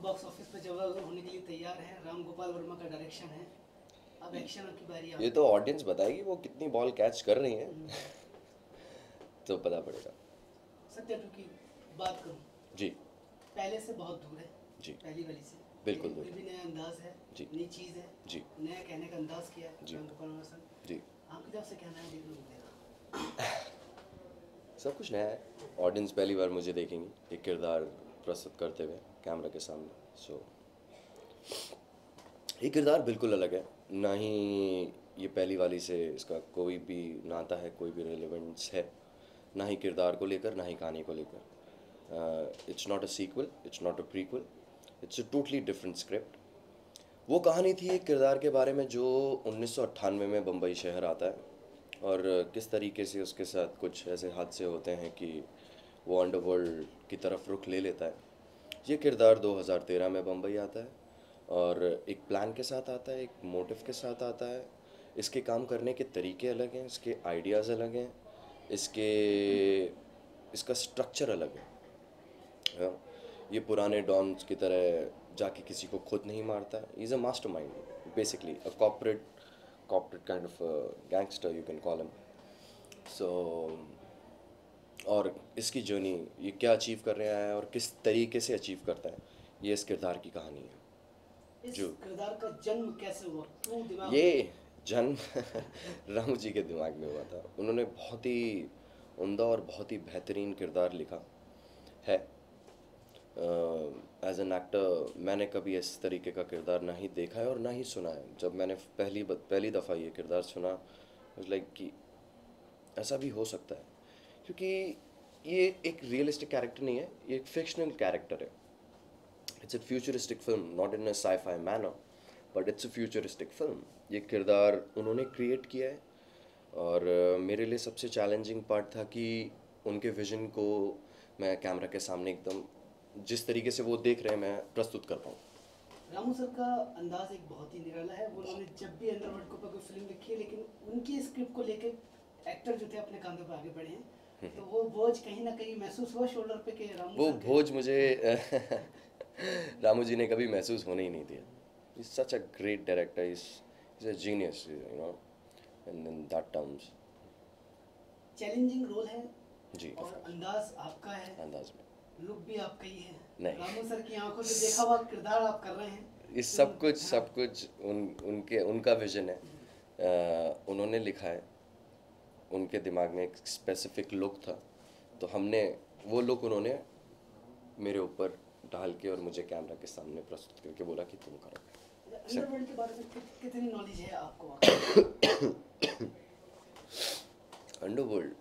Box office पे जगह होने के लिए तैयार है। राम गोपाल वर्मा का डायरेक्शन है। अब एक्शन की बारी ये तो ऑडियंस बताएगी वो कितनी बॉल कैच कर रही है, तो पता पड़ेगा। सत्या टू की बात करूं, जी पहले से बहुत दूर है। जी पहली वाली से बिल्कुल लेकिन फिर भी नया अंदाज है, जी नई चीज़ है, जी नया कहने का अंदाज किया है जी राम गोपाल वर्मा सर। जी। आपकी तरफ से क्या नया देखने को मिलेगा? सब कुछ नया है। ऑडियंस पहली बार मुझे देखेंगी एक किरदार प्रस्तुत करते हुए कैमरा के सामने। सो ये किरदार बिल्कुल अलग है, ना ही ये पहली वाली से इसका कोई भी नाता है, कोई भी रिलेवेंस है, ना ही किरदार को लेकर, ना ही कहानी को लेकर। It's not a sequel, it's not a prequel, it's a totally different script. वो कहानी थी एक किरदार के बारे में जो 1998 में बम्बई शहर आता है और किस तरीके से उसके साथ कुछ ऐसे हादसे होते हैं कि वो अंडरवर्ल्ड की तरफ रुख ले लेता है। ये किरदार 2013 में बम्बई आता है और एक प्लान के साथ आता है, एक मोटिव के साथ आता है। इसके काम करने के तरीके अलग हैं, इसके आइडियाज़ अलग हैं, इसके इसका स्ट्रक्चर अलग है। हाँ, ये पुराने डॉन्स की तरह जाके किसी को खुद नहीं मारता। Is a mastermind, basically a corporate kind of gangster you can call him. So और इसकी जर्नी, ये क्या अचीव कर रहा है और किस तरीके से अचीव करता है, ये इस किरदार की कहानी है। इस जो किरदार का जन्म कैसे हुआ, क्यों दिमाग ये में? जन्म रामू जी के दिमाग में हुआ था। उन्होंने बहुत ही उम्दा और बहुत ही बेहतरीन किरदार लिखा है। एज एन एक्टर मैंने कभी इस तरीके का किरदार ना ही देखा है और ना ही सुना है। जब मैंने पहली दफ़ा ये किरदार सुना, लाइक कि ऐसा भी हो सकता है, क्योंकि ये एक रियलिस्टिक कैरेक्टर नहीं है, ये एक फिक्शनल कैरेक्टर है। It's a futuristic film, not in a sci-fi manner, but it's a futuristic film. ये किरदार उन्होंने क्रिएट किया है और मेरे लिए सबसे चैलेंजिंग पार्ट था कि उनके विजन को मैं कैमरा के सामने एकदम जिस तरीके से वो देख रहे हैं मैं प्रस्तुत कर पाऊँ। रामू सर का अंदाज एक बहुत ही निराला है। वो उन्होंने जब भी अंडरवर्ल्ड के ऊपर कोई फिल्म लिखी है, लेकिन उनकी स्क्रिप्ट को लेके एक्टर जो थे अपने कांधों पर आगे बढ़े हैं, तो वो बोझ कहीं ना कहीं महसूस हुआ शोल्डर पे कि रामू वो सर के। बोझ मुझे रामू जी ने कभी महसूस होने ही नहीं दिया। Is such a great director, is a genius, you know, in that terms. Challenging role है जी और ऑफ कोर्स। अंदाज आपका है, अंदाज में लुक भी आपका ही है। नहीं, रामू सर की आंखों से देखा हुआ किरदार आप कर रहे हैं। इस तो सब कुछ उनका विजन है। उन्होंने लिखा है, उनके दिमाग में एक स्पेसिफिक लुक था, तो हमने वो लुक उन्होंने मेरे ऊपर डाल के और मुझे कैमरा के सामने प्रस्तुत करके बोला कि तुम करो। अंडरवर्ल्ड के बारे में कितनी नॉलेज है आपको वाकई? अंडरवर्ल्ड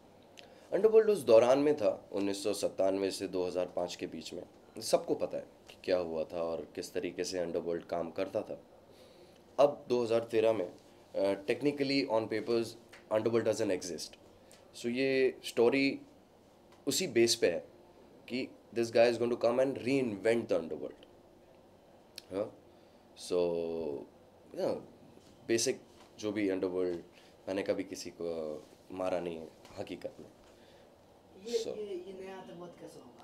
अंडरवर्ल्ड उस दौरान में था, 1997 से 2005 के बीच में। सबको पता है कि क्या हुआ था और किस तरीके से अंडरवर्ल्ड काम करता था। अब 2013 में technically on papers underworld doesn't exist. So ये स्टोरी उसी बेस पे है कि this guy is going to come and reinvent the underworld. हाँ, सो बेसिक जो भी अंडरवर्ल्ड, मैंने कभी किसी को मारा नहीं है हकीकत में। ये सो ये ये नया आतंकवाद कैसे होगा?